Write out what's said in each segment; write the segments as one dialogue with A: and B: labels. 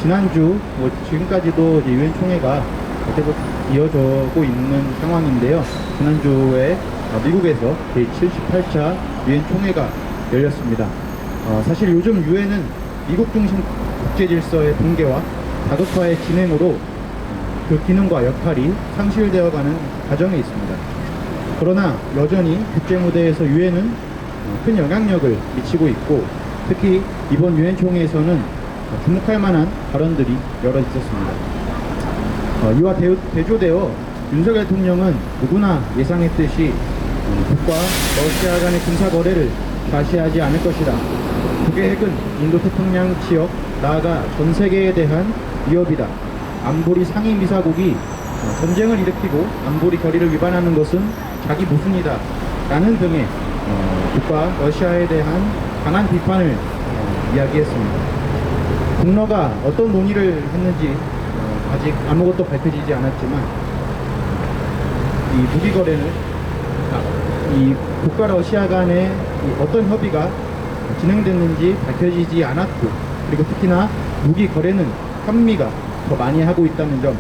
A: 지난주 지금까지도 유엔 총회가 계속 이어져고 있는 상황인데요. 지난주에 미국에서 제78차 유엔 총회가 열렸습니다. 사실 요즘 유엔은 미국 중심 국제 질서의 붕괴와 다각화의 진행으로 그 기능과 역할이 상실되어가는 과정에 있습니다. 그러나 여전히 국제 무대에서 유엔은 큰 영향력을 미치고 있고, 특히 이번 유엔 총회에서는 주목할 만한 발언들이 여러 있었습니다. 이와 대조되어 윤석열 대통령은 누구나 예상했듯이 북과 러시아 간의 군사 거래를 좌시하지 않을 것이다. 북의 핵은 인도 태평양 지역, 나아가 전 세계에 대한 위협이다. 안보리 상위 미사국이 전쟁을 일으키고 안보리 결의를 위반하는 것은 자기 모순이다. 라는 등의 북과 러시아에 대한 강한 비판을 이야기했습니다. 북러가 어떤 논의를 했는지 아직 아무것도 밝혀지지 않았지만, 이 무기 거래는 이 북과 러시아 간의 어떤 협의가 진행됐는지 밝혀지지 않았고, 그리고 특히나 무기 거래는 한미가 더 많이 하고 있다는 점,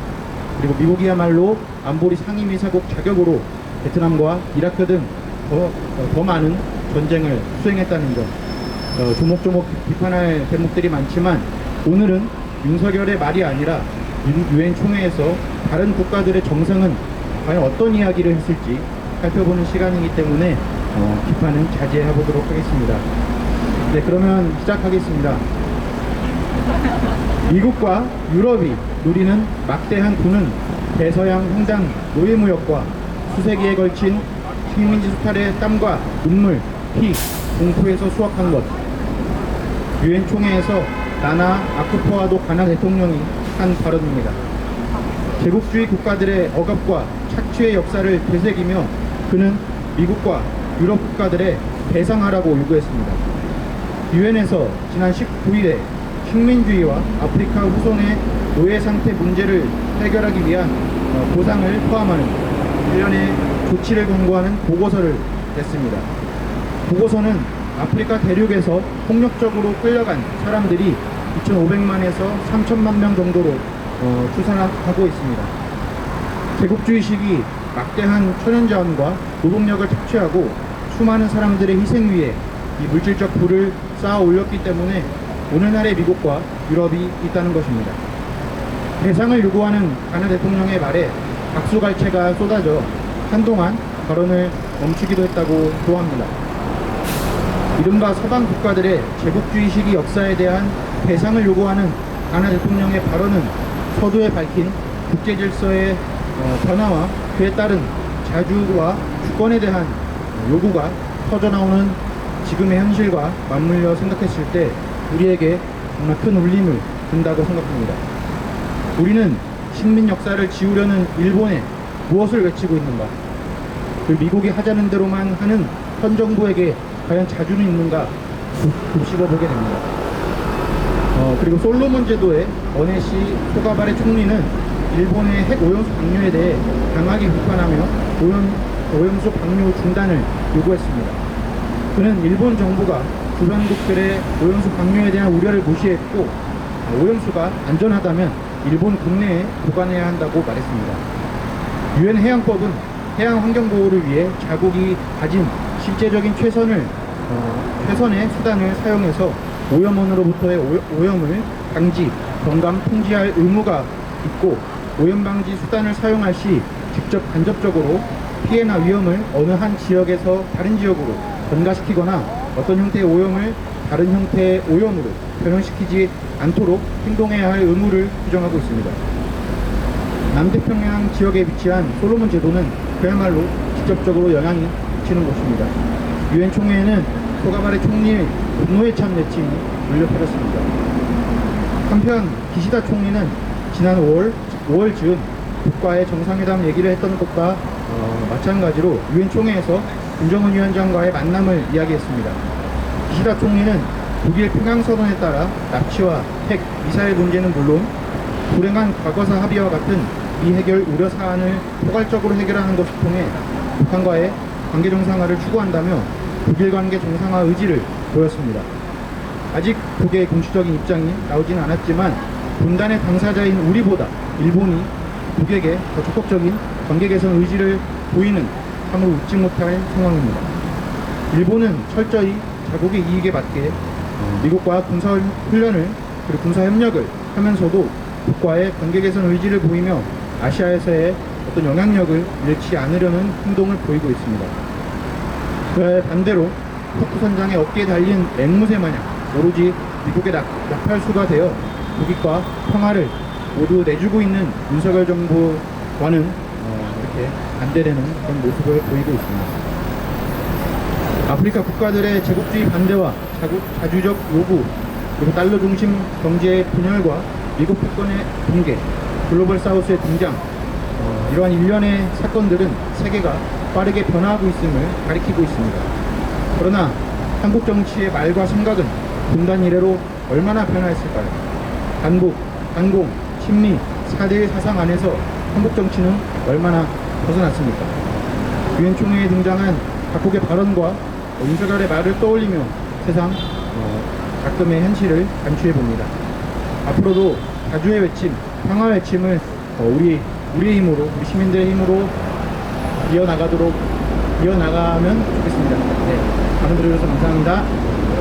A: 그리고 미국이야말로 안보리 상임이사국 자격으로 베트남과 이라크 등 더 많은 전쟁을 수행했다는 점, 조목조목 비판할 대목들이 많지만, 오늘은 윤석열의 말이 아니라 유엔 총회에서 다른 국가들의 정상은 과연 어떤 이야기를 했을지 살펴보는 시간이기 때문에 비판은 자제해 보도록 하겠습니다. 네, 그러면 시작하겠습니다. 미국과 유럽이 누리는 막대한 부는 대서양 횡단 노예무역과 수세기에 걸친 식민지 수탈의 땀과 눈물, 피, 공포에서 수확한 것. 유엔 총회에서 나나 아쿠포아도 가나 대통령이 한 발언입니다. 제국주의 국가들의 억압과 착취의 역사를 되새기며 그는 미국과 유럽 국가들에 배상하라고 요구했습니다. 유엔에서 지난 19일에 식민주의와 아프리카 후손의 노예 상태 문제를 해결하기 위한 보상을 포함하는 일련의 조치를 권고하는 보고서를 냈습니다. 보고서는 아프리카 대륙에서 폭력적으로 끌려간 사람들이 2,500만에서 3,000만 명 정도로 추산하고 있습니다. 제국주의 시기 막대한 천연자원과 노동력을 착취하고 수많은 사람들의 희생 위에 이 물질적 부를 쌓아 올렸기 때문에 오늘날의 미국과 유럽이 있다는 것입니다. 배상을 요구하는 가나 대통령의 말에 박수갈채가 쏟아져 한동안 발언을 멈추기도 했다고 보도합니다. 이른바 서방 국가들의 제국주의 시기 역사에 대한 배상을 요구하는 가나 대통령의 발언은 서두에 밝힌 국제 질서의 변화와 그에 따른 자주와 주권에 대한 요구가 터져나오는 지금의 현실과 맞물려 생각했을 때 우리에게 정말 큰 울림을 준다고 생각합니다. 우리는 식민 역사를 지우려는 일본에 무엇을 외치고 있는가? 그 미국이 하자는 대로만 하는 현 정부에게 과연 자주는 있는가 곱씹어보게 됩니다. 그리고 솔로몬 제도의 어네시 소가바레 총리는 일본의 핵 오염수 방류에 대해 강하게 비판하며 오염수 방류 중단을 요구했습니다. 그는 일본 정부가 주변국들의 오염수 방류에 대한 우려를 무시했고, 오염수가 안전하다면 일본 국내에 보관해야 한다고 말했습니다. 유엔 해양법은 해양 환경 보호를 위해 자국이 가진 실제적인 최선의 수단을 사용해서 오염원으로부터의 오염을 방지, 경감, 통제할 의무가 있고, 오염 방지 수단을 사용할 시 직접 간접적으로 피해나 위험을 어느 한 지역에서 다른 지역으로 전가시키거나 어떤 형태의 오염을 다른 형태의 오염으로 변형시키지 않도록 행동해야 할 의무를 규정하고 있습니다. 남태평양 지역에 위치한 솔로몬 제도는 그야말로 직접적으로 영향이 미치는 곳입니다. 유엔 총회에는 소가바레 총리의 분노에 찬 내침이 울려 퍼졌습니다. 한편 기시다 총리는 지난 5월 즈음 북과의 정상회담 얘기를 했던 것과 마찬가지로 유엔 총회에서 김정은 위원장과의 만남을 이야기했습니다. 기시다 총리는 독일 평양선언에 따라 납치와 핵, 미사일 문제는 물론 불행한 과거사 합의와 같은 미해결 우려 사안을 포괄적으로 해결하는 것을 통해 북한과의 관계 정상화를 추구한다며 북일 관계 정상화 의지를 보였습니다. 아직 북의 공식적인 입장이 나오지는 않았지만 분단의 당사자인 우리보다 일본이 북에게 더 적극적인 관계 개선 의지를 보이는 참으로 웃지 못할 상황입니다. 일본은 철저히 자국의 이익에 맞게 미국과 군사 훈련을 그리고 군사 협력을 하면서도 북과의 관계 개선 의지를 보이며 아시아에서의 어떤 영향력을 잃지 않으려는 행동을 보이고 있습니다. 그에 반대로 포크 선장의 어깨에 달린 앵무새 마냥 오로지 미국의 나팔수가 되어 국익과 평화를 모두 내주고 있는 윤석열 정부와는 이렇게 반대되는 그런 모습을 보이고 있습니다. 아프리카 국가들의 제국주의 반대와 자주적 요구, 그리고 달러 중심 경제의 분열과 미국 패권의 붕괴, 글로벌 사우스의 등장, 이러한 일련의 사건들은 세계가 빠르게 변화하고 있음을 가리키고 있습니다. 그러나 한국 정치의 말과 생각은 분단 이래로 얼마나 변화했을까요? 단국, 단공, 친미, 4대1 사상 안에서 한국 정치는 얼마나 벗어났습니까? 유엔 총회에 등장한 각국의 발언과 윤석열의 말을 떠올리며 세상 가끔의 현실을 감추해 봅니다. 앞으로도 자주의 외침, 평화 외침을 우리의 힘으로, 우리 시민들의 힘으로 이어나가면 좋겠습니다. 네, 많은 들어주셔서 감사합니다.